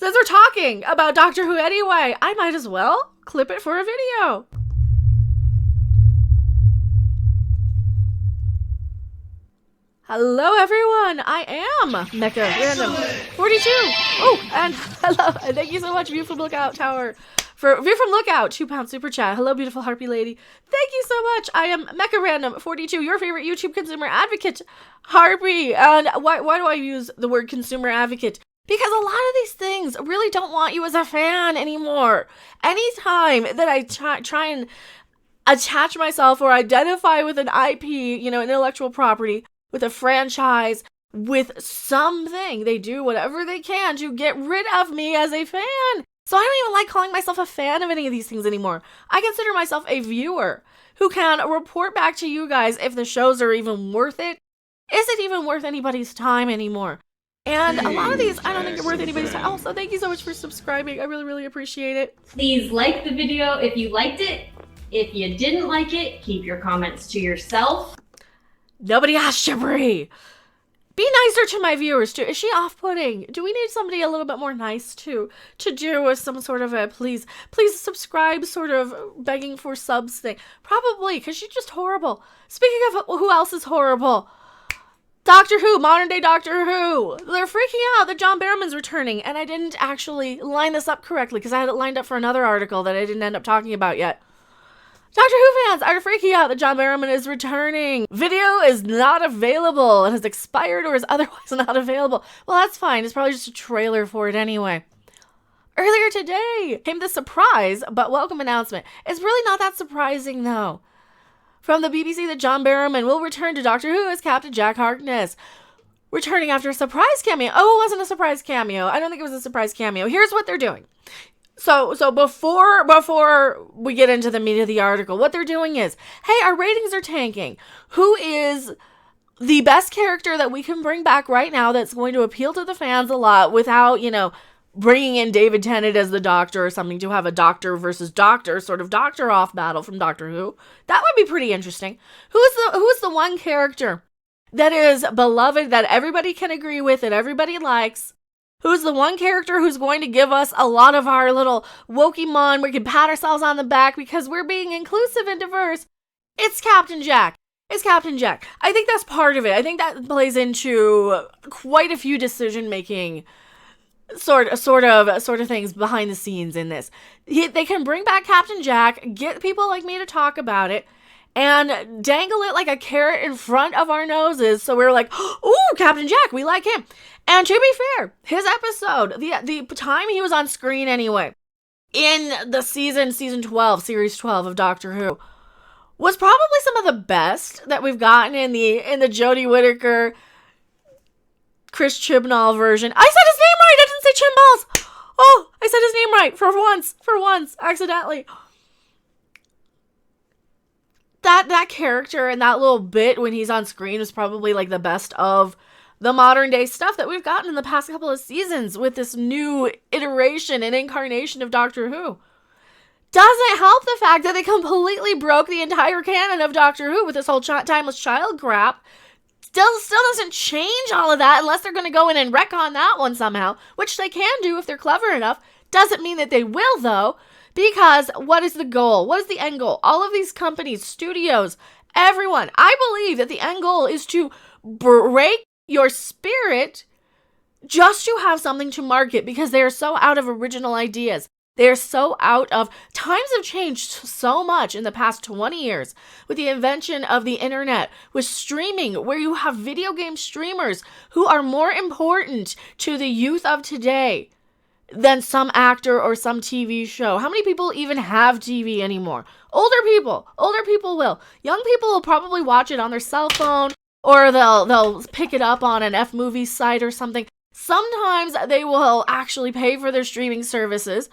Since we're talking about Doctor Who anyway, I might as well clip it for a video. Hello everyone, I am Mecha Random 42. Oh, and hello, and thank you so much, View from Lookout Tower, for View from Lookout, £2 super chat. Hello, beautiful harpy lady. Thank you so much. I am Mecha Random 42, your favorite YouTube consumer advocate harpy. And why do I use the word consumer advocate? Because a lot of these things really don't want you as a fan anymore. Anytime that I try and attach myself or identify with an IP, intellectual property, with a franchise, with something, they do whatever they can to get rid of me as a fan. So I don't even like calling myself a fan of any of these things anymore. I consider myself a viewer who can report back to you guys if the shows are even worth it. Is it even worth anybody's time anymore? And a lot of these, I don't think are worth anybody's time. Also, thank you so much for subscribing. I really, really appreciate it. Please like the video if you liked it. If you didn't like it, keep your comments to yourself. Nobody asked you, Brie. Be nicer to my viewers, too. Is she off-putting? Do we need somebody a little bit more nice, too, to do with some sort of a please subscribe sort of begging for subs thing? Probably, because she's just horrible. Speaking of who else is horrible, Doctor Who, modern day Doctor Who. They're freaking out that John Barrowman's returning, and I didn't actually line this up correctly because I had it lined up for another article that I didn't end up talking about yet. Doctor Who fans are freaking out that John Barrowman is returning. Video is not available. It has expired or is otherwise not available. Well, that's fine. It's probably just a trailer for it anyway. Earlier today came the surprise but welcome announcement. It's really not that surprising, though. From the BBC that John Barrowman will return to Doctor Who as Captain Jack Hartness. Returning after a surprise cameo. Oh, it wasn't a surprise cameo. I don't think it was a surprise cameo. Here's what they're doing. So before we get into the meat of the article, what they're doing is, hey, our ratings are tanking. Who is the best character that we can bring back right now that's going to appeal to the fans a lot without, bringing in David Tennant as the Doctor or something to have a Doctor versus Doctor, sort of Doctor off battle from Doctor Who? That would be pretty interesting. Who's the one character that is beloved, that everybody can agree with, that everybody likes? Who's the one character who's going to give us a lot of our little Wokemon? We can pat ourselves on the back because we're being inclusive and diverse. It's Captain Jack. It's Captain Jack. I think that's part of it. I think that plays into quite a few decision-making sort of things behind the scenes in this. They can bring back Captain Jack, get people like me to talk about it, and dangle it like a carrot in front of our noses. So we're like, ooh, Captain Jack, we like him. And to be fair, his episode, the time he was on screen anyway, in the season 12, series 12 of Doctor Who, was probably some of the best that we've gotten in the Jodie Whittaker, Chris Chibnall version. I said his name right, I didn't say Chimballs. Oh, I said his name right for once, accidentally. That character and that little bit when he's on screen was probably like the best of the modern day stuff that we've gotten in the past couple of seasons with this new iteration and incarnation of Doctor Who. Doesn't help the fact that they completely broke the entire canon of Doctor Who with this whole timeless child crap. Still doesn't change all of that unless they're going to go in and retcon that one somehow, which they can do if they're clever enough. Doesn't mean that they will, though, because what is the goal? What is the end goal? All of these companies, studios, everyone, I believe that the end goal is to break your spirit just to have something to market because they are so out of original ideas. They are so out of... Times have changed so much in the past 20 years with the invention of the internet, with streaming, where you have video game streamers who are more important to the youth of today than some actor or some TV show. How many people even have TV anymore? Older people will. Young people will probably watch it on their cell phone, or they'll pick it up on an F-movie site or something. Sometimes they will actually pay for their streaming services.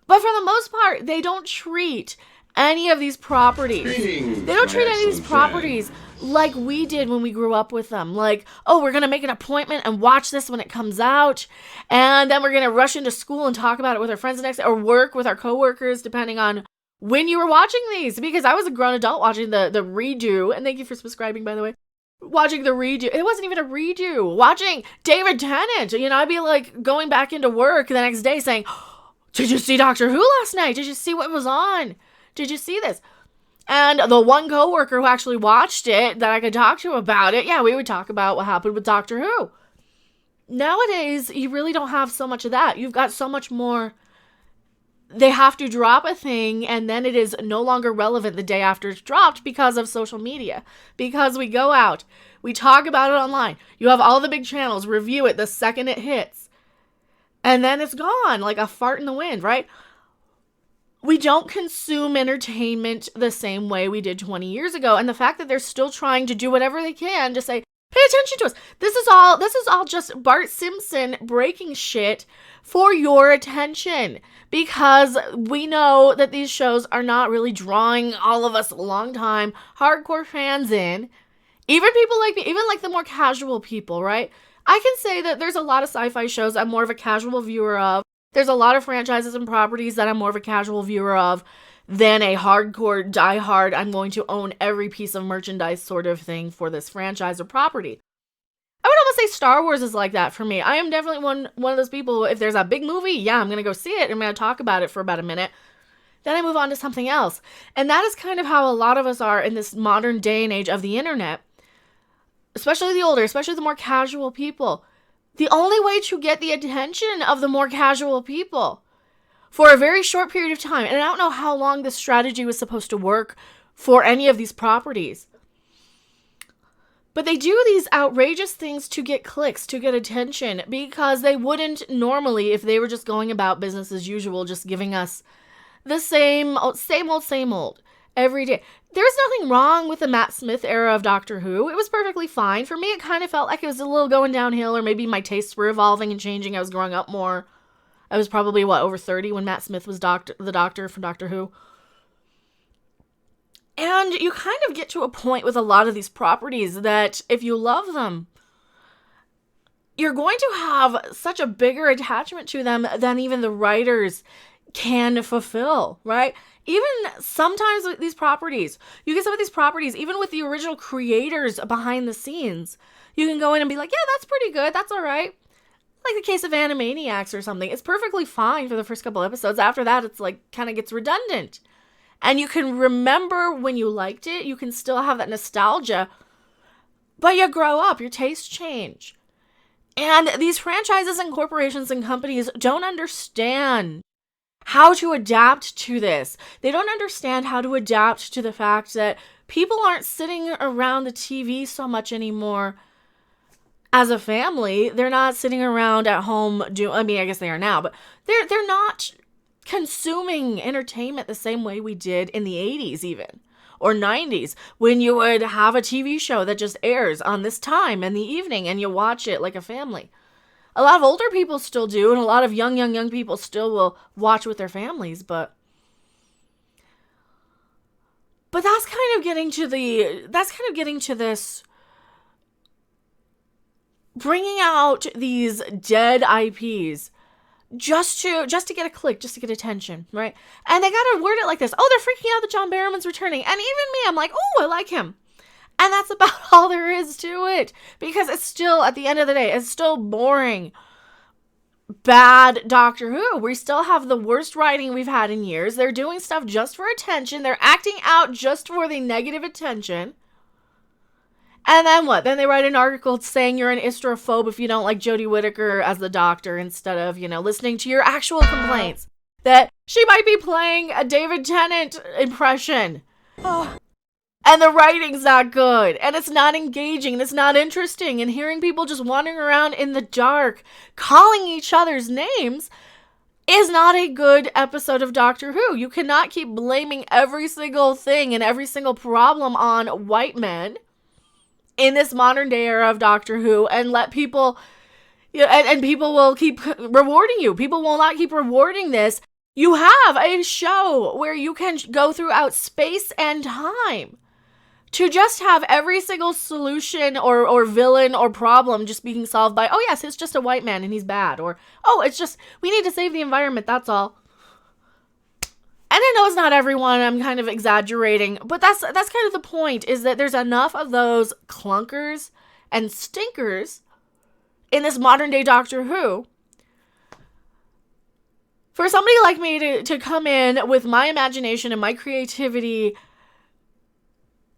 But for the most part, they don't treat any of these properties. They don't treat any of these properties like we did when we grew up with them. Like, oh, we're going to make an appointment and watch this when it comes out. And then we're going to rush into school and talk about it with our friends the next day, or work with our coworkers, depending on when you were watching these. Because I was a grown adult watching the redo. And thank you for subscribing, by the way. watching the redo. It wasn't even a redo. Watching David Tennant. I'd be like going back into work the next day saying, did you see Doctor Who last night? Did you see what was on? Did you see this? And the one coworker who actually watched it that I could talk to about it, we would talk about what happened with Doctor Who. Nowadays, you really don't have so much of that. You've got so much more. They have to drop a thing, and then it is no longer relevant the day after it's dropped because of social media. Because we go out, we talk about it online. You have all the big channels review it the second it hits. And then it's gone, like a fart in the wind, right? We don't consume entertainment the same way we did 20 years ago. And the fact that they're still trying to do whatever they can to say, pay attention to us. This is all just Bart Simpson breaking shit for your attention. Because we know that these shows are not really drawing all of us long-time hardcore fans in. Even people like me, even like the more casual people, right? I can say that there's a lot of sci-fi shows I'm more of a casual viewer of. There's a lot of franchises and properties that I'm more of a casual viewer of than a hardcore, diehard, I'm going to own every piece of merchandise sort of thing for this franchise or property. I would almost say Star Wars is like that for me. I am definitely one of those people, if there's a big movie, I'm going to go see it. I'm going to talk about it for about a minute. Then I move on to something else. And that is kind of how a lot of us are in this modern day and age of the internet. Especially the older, especially the more casual people. The only way to get the attention of the more casual people for a very short period of time, and I don't know how long this strategy was supposed to work for any of these properties, but they do these outrageous things to get clicks, to get attention, because they wouldn't normally if they were just going about business as usual, just giving us the same old every day. There's nothing wrong with the Matt Smith era of Doctor Who. It was perfectly fine. For me, it kind of felt like it was a little going downhill, or maybe my tastes were evolving and changing. I was growing up more. I was probably, over 30 when Matt Smith was the Doctor from Doctor Who. And you kind of get to a point with a lot of these properties that if you love them, you're going to have such a bigger attachment to them than even the writers can fulfill, right? Even sometimes with these properties, you get some of these properties, even with the original creators behind the scenes, you can go in and be like, yeah, that's pretty good. That's all right. Like the case of Animaniacs or something. It's perfectly fine for the first couple episodes. After that, it's like kind of gets redundant. And you can remember when you liked it. You can still have that nostalgia. But you grow up. Your tastes change. And these franchises and corporations and companies don't understand how to adapt to this. They don't understand how to adapt to the fact that people aren't sitting around the TV so much anymore as a family. They're not sitting around at home I guess they are now, but they're not consuming entertainment the same way we did in the 80s even, or 90s, when you would have a TV show that just airs on this time in the evening and you watch it like a family. A lot of older people still do, and a lot of young people still will watch with their families, but that's kind of getting to this bringing out these dead IPs just to get a click, just to get attention, right? And they gotta word it like this. Oh, they're freaking out that John Barrowman's returning. And even me, I'm like, oh, I like him. And that's about all there is to it. Because it's still, at the end of the day, it's still boring, bad Doctor Who. We still have the worst writing we've had in years. They're doing stuff just for attention. They're acting out just for the negative attention. And then what? Then they write an article saying you're an istrophobe if you don't like Jodie Whittaker as the Doctor, instead of, listening to your actual complaints that she might be playing a David Tennant impression. And the writing's not good, and it's not engaging, and it's not interesting, and hearing people just wandering around in the dark, calling each other's names, is not a good episode of Doctor Who. You cannot keep blaming every single thing and every single problem on white men in this modern day era of Doctor Who, and let people, and people will keep rewarding you. People will not keep rewarding this. You have a show where you can go throughout space and time to just have every single solution or villain or problem just being solved by, oh yes, it's just a white man and he's bad. Or, oh, it's just, we need to save the environment, that's all. And I know it's not everyone, I'm kind of exaggerating, but that's kind of the point, is that there's enough of those clunkers and stinkers in this modern day Doctor Who for somebody like me to come in with my imagination and my creativity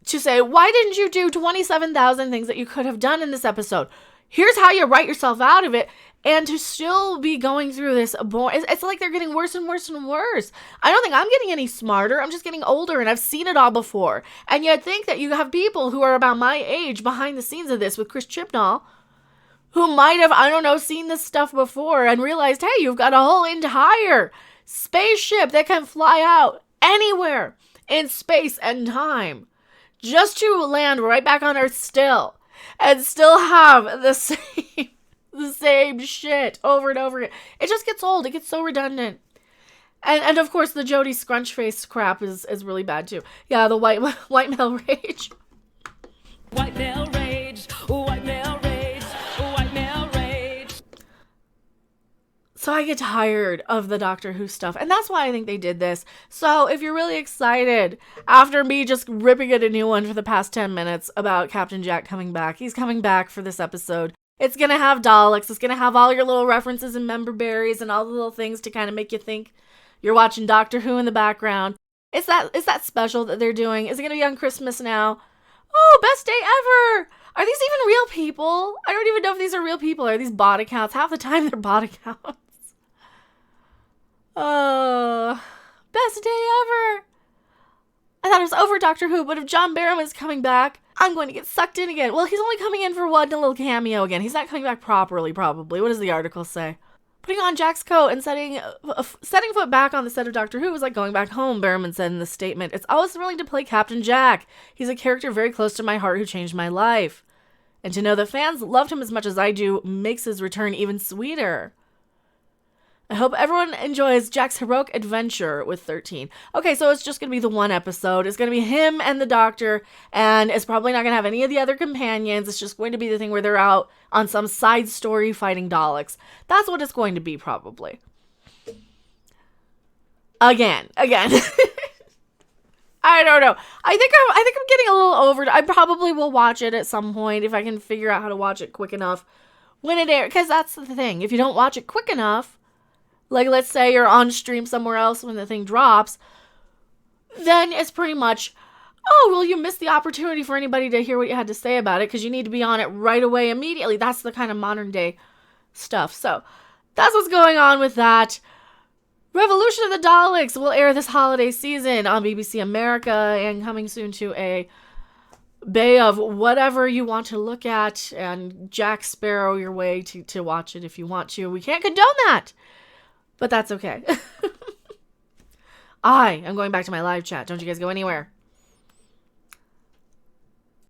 to say, why didn't you do 27,000 things that you could have done in this episode? Here's how you write yourself out of it. And to still be going through this, it's like they're getting worse and worse and worse. I don't think I'm getting any smarter. I'm just getting older, and I've seen it all before. And you'd think that you have people who are about my age behind the scenes of this with Chris Chibnall, who might have, I don't know, seen this stuff before and realized, hey, you've got a whole entire spaceship that can fly out anywhere in space and time just to land right back on Earth still and still have the same shit over and over again. It just gets old. It gets so redundant. And of course, the Jodie scrunch face crap is really bad too. Yeah, the white male rage. White male rage. White male rage. White male rage. So I get tired of the Doctor Who stuff. And that's why I think they did this. So if you're really excited, after me just ripping it a new one for the past 10 minutes about Captain Jack coming back, he's coming back for this episode. It's going to have Daleks. It's going to have all your little references and member berries and all the little things to kind of make you think you're watching Doctor Who in the background. It's that special that they're doing. Is it going to be on Christmas now? Oh, best day ever. Are these even real people? I don't even know if these are real people. Are these bot accounts? Half the time they're bot accounts. Oh, best day ever. I thought it was over Doctor Who, but if John Barrowman's coming back, I'm going to get sucked in again. Well, he's only coming in for one little cameo again. He's not coming back properly, probably. What does the article say? Putting on Jack's coat and setting foot back on the set of Doctor Who was like going back home, Barrowman said in the statement. It's always thrilling to play Captain Jack. He's a character very close to my heart who changed my life. And to know that fans loved him as much as I do makes his return even sweeter. I hope everyone enjoys Jack's heroic adventure with 13. Okay, so it's just going to be the one episode. It's going to be him and the Doctor, and it's probably not going to have any of the other companions. It's just going to be the thing where they're out on some side story fighting Daleks. That's what it's going to be, probably. Again. I don't know. I think I'm getting a little over it. I probably will watch it at some point if I can figure out how to watch it quick enough when it airs. Because that's the thing. If you don't watch it quick enough, like, let's say you're on stream somewhere else when the thing drops, then it's pretty much, oh, well, you missed the opportunity for anybody to hear what you had to say about it because you need to be on it right away immediately. That's the kind of modern day stuff. So that's what's going on with that. Revolution of the Daleks will air this holiday season on BBC America and coming soon to a bay of whatever you want to look at, and Jack Sparrow your way to watch it if you want to. We can't condone that. But that's okay. I am going back to my live chat. Don't you guys go anywhere.